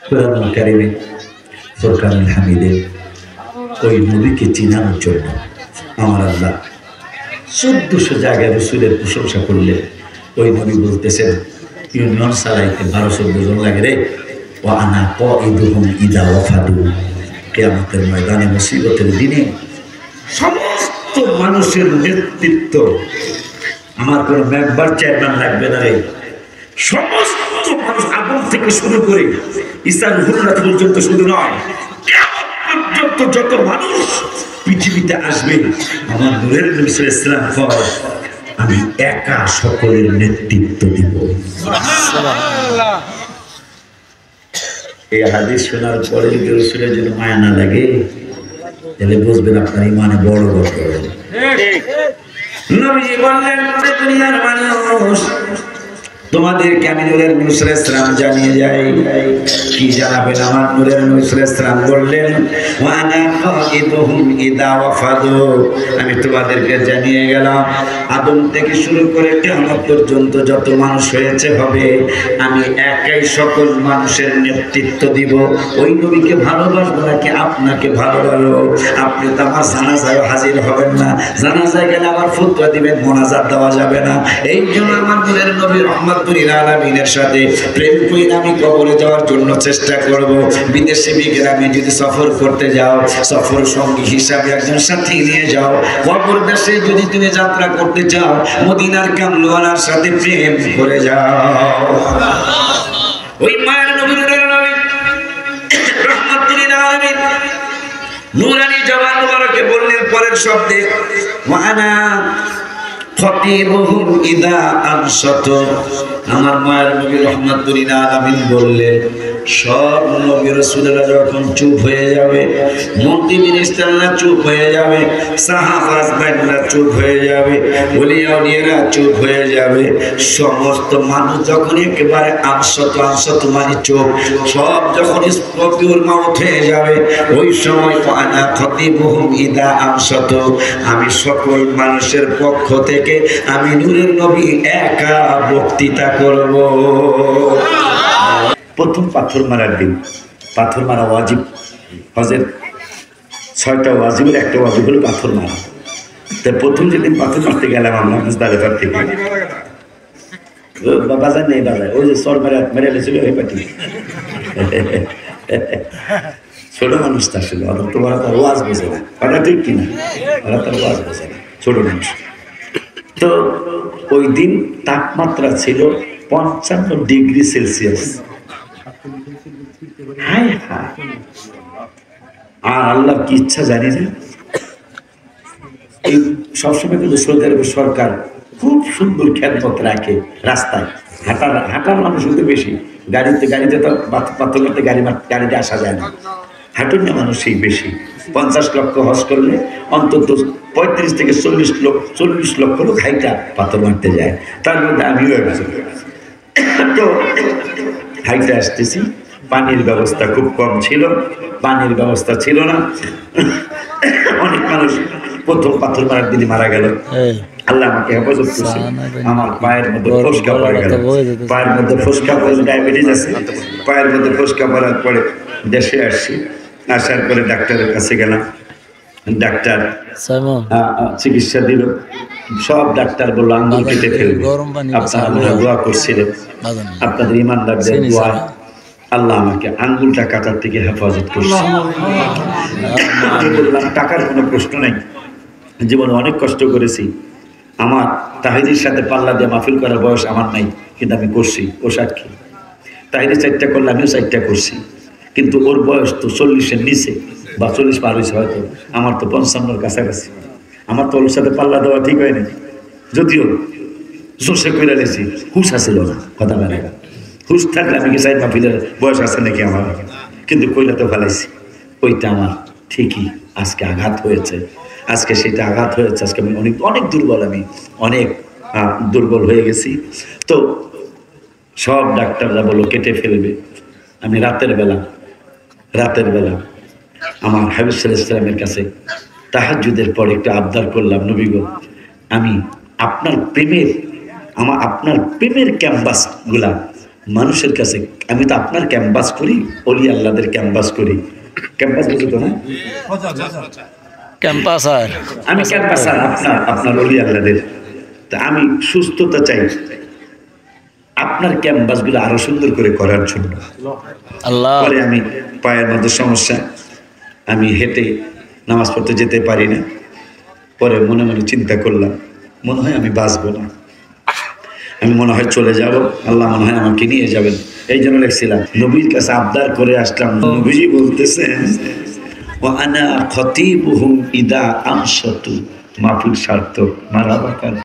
কোরআনুল কারীমে ফুরকানুল হামিদে ওই নবীকে চিনানোর জন্য আমার আল্লাহ 1400 জায়গায় রাসূলের প্রশংসা করলে ওই নবী বলতেছেন ইউনিয়ন চালাইতে 12-14 জন লাগে রে, ও আনা কাইদুহুম ইদা ওয়াফাদু। কিয়ামতের ময়দানে মুসিবতের দিনে সমস্ত মানুষের নেতৃত্ব, আমার কোনো মেম্বার চেয়ারম্যান লাগবে না রে, সমস্ত মানুষ আদম থেকে শুরু করে ঈসা রূহুল্লাহ পর্যন্ত শুধু নয়, কিয়ামত পর্যন্ত যত মানুষ পৃথিবীতে আসবে, আমার নূরের নবী সাল্লাল্লাহু আলাইহি ওয়াসাল্লাম কয় আমি একা সকলের নেতৃত্ব দিব। সুবহানাল্লাহ। এই হাদিস শোনার পরে যদি রাসূলের জন্য মায়া না লাগে তাহলে বুঝবেন আপনার ইমানে বড় গড়বড়। ঠিক। নবীজি বললেন দুনিয়ার মানুষ তোমাদেরকে আমি নূরের নবী সাল্লাল্লাহু আলাইহি ওয়াসাল্লাম জানিয়ে যাই। কি জানাবেন? আমার নূরের নবী সাল্লাল্লাহু আলাইহি ওয়াসাল্লাম বললেন ওয়া আনা কাইদুহুম ইদা ওয়াফাদু, আমি তোমাদেরকে জানিয়ে গেলাম আদম থেকে শুরু করে কিয়ামত পর্যন্ত যত মানুষ হয়েছে হবে, আমি একাই সকল মানুষের নেতৃত্ব দিব। ওই নবীকে ভালোবাসবো নাকি আপনাকে ভালোবাসবো? আপনি তো আমার জানাজায় হাজির হবেন না, জানাজায় গেলে আমার ফতোয়া দিবেন, মোনাজাত দেওয়া যাবে না। এই জন্য আমার নূরের নবী রহমাতুল আলামিনের সাথে প্রেম করে আমি কবরে যাওয়ার জন্য চেষ্টা করব। বিদেশে বিগ্রামে যদি সফর করতে যাও, সফর সঙ্গী হিসাবে একজন সাথী নিয়ে যাও। কবর দেশে যদি তুমি যাত্রা করতে চাও, মদিনার কামলিওয়ালার সাথে প্রেম করে যাও। ওই মায়ের নবী নূরের নবী রহমাতুল আলামিন নূরানি জবান মুবারকে বললেন পরের শব্দে ওয়া আনা খতিবুহুম ইদা আনসাত। আমার মায়ের নবী রহমাতুল আলামিন বললেন সব নবী রাসূলরা যখন চুপ হয়ে যাবে, মন্ত্রী মিনিস্টাররা চুপ হয়ে যাবে, সাহাবারা চুপ হয়ে যাবে, ওলিয়া উলিয়ারা চুপ হয়ে যাবে, সমস্ত মানুষ যখন একেবারে আনসাত মানে চুপ, সব যখন স্পপিউর মাউথ হয়ে যাবে, ওই সময় আনা খতিবুহুম ইদা আনসাত, আমি সকল মানুষের পক্ষ থেকে আমি নূরের নবী একা বক্তৃতা করব। প্রথম পাথর মারার দিন, পাথর মারা ওয়াজিব, হজের 6টা ওয়াজিবের একটা ওয়াজিব হলো পাথর মারা। তাই প্রথম যেদিন পাথর মারতে গেলাম আমরা মুজদালিফা থেকে, বাজার নেই, বাজার ওই যে সর মেরে ছিল ওই পাটি ছোট মানুষ তা ছিল, তোমার তার ওয়াজ বোঝে না, ওরা ঠিক কিনা, ওরা তার ওয়াজ বোঝে না, ছোট মানুষ। তো ওই দিন তাপমাত্রা ছিল 55 ডিগ্রি সেলসিয়াস। আর আল্লাহর কি ইচ্ছা জানি না, এই সবসময় কিন্তু সৌদি আরবের সরকার খুব সুন্দর খেদমত রাখে, রাস্তায় হাঁটার মানুষ কিন্তু বেশি, গাড়িতে তো পাথর করতে গাড়িতে আসা যায় না, হাঁটুর না মানুষই বেশি। 50 লক্ষ হজ করলে অন্তত 35 থেকে 40 লক্ষ লোক হাইটা পাথর মারতে যায়, তার মধ্যে আমিও একজন। তো হাইটা আসতেছি, পানির ব্যবস্থা খুব কম ছিল, পানির ব্যবস্থা ছিল না, অনেক মানুষ প্রথম পাথর মারার দিনে মারা গেল। আল্লাহ আমাকে হেফাজত করছে, আমার পায়ের মধ্যে ফোসকা পড়ে গেল, পায়ের মধ্যে ফোসকা পড়ে, ডায়াবেটিস আছে, পায়ের মধ্যে ফোসকা পড়ার পরে দেশে আসছি, আসার পরে ডাক্তারের কাছে গেলাম, ডাক্তার চিকিৎসা দিল, সব ডাক্তার বললো আঙ্গুল কেটে ফেলবে, আপনারা দোয়া করছিলেন, আপনাদের ইমানদারদের দোয়া আল্লাহ আমাকে আঙ্গুলটা কাটার থেকে হেফাজত করছে। বললাম টাকার কোনো প্রশ্ন নেই, জীবনে অনেক কষ্ট করেছি, আমার তাহিদের সাথে পাল্লা দিয়ে মাহফিল করার বয়স আমার নাই, কিন্তু আমি করছি, ও সাক্ষী। তাহিদের 4টা করলে আমিও 4টা করছি, কিন্তু ওর বয়স তো 40-এর নিচে বা 40 পার হয়েছে হয়তো, আমার তো 55-র কাছাকাছি। আমার তো ওর সাথে পাল্লা দেওয়া ঠিক হয়নি, যদিও জোশে করে নিয়েছি, হুশ আসছিল না, কথা বেড়ে গেল। হুশ থাকলে আমি কি চাই মাহফিলের বয়স আছে নাকি আমার, কিন্তু কইলা তো ফেলাইছি। ওইটা আমার ঠিকই আজকে আঘাত হয়েছে, আজকে সেটা আঘাত হয়েছে, আজকে আমি অনেক দুর্বল, আমি অনেক দুর্বল হয়ে গেছি। তো সব ডাক্তাররা বললো কেটে ফেলবে। আমি রাতের বেলা আমার হাবিব সাল্লাল্লাহু আলাইহি ওয়াসাল্লামের কাছে তাহাজ্জুদের পর একটু আবদার করলাম, নবী গো, আমি আপনার প্রেমের ক্যানভাস গুলা মানুষের কাছে আমি তো আপনার ক্যাম্পাস করি, অলি আল্লাহদের ক্যাম্পাস করি। ক্যাম্পাস বুঝে তো না? ক্যাম্পাসার আমি ক্যাম্পাসার আপনার অলি আল্লাহদের। তা আমি সুস্থতা চাই আপনার ক্যাম্পাসগুলো আরো সুন্দর করে করার জন্য। আল্লাহ পরে আমি পায়ের মধ্যে সমস্যা, আমি হেঁটে নামাজ পড়তে যেতে পারি না। পরে মনে মনে চিন্তা করলাম, মনে হয় আমি বাঁচবো না, আমি মনে হয় চলে যাব, আল্লাহ মনে হয় আমাকে নিয়ে যাবেন। এই জন্য লিখছিলাম, নবীর কাছে আবদার করে আসলাম। নবীজি বলতেছেন, ওয়া আনা খতিবুহুম ইদা আমসাতু, মাহফিল সার্থক, মারহাবা।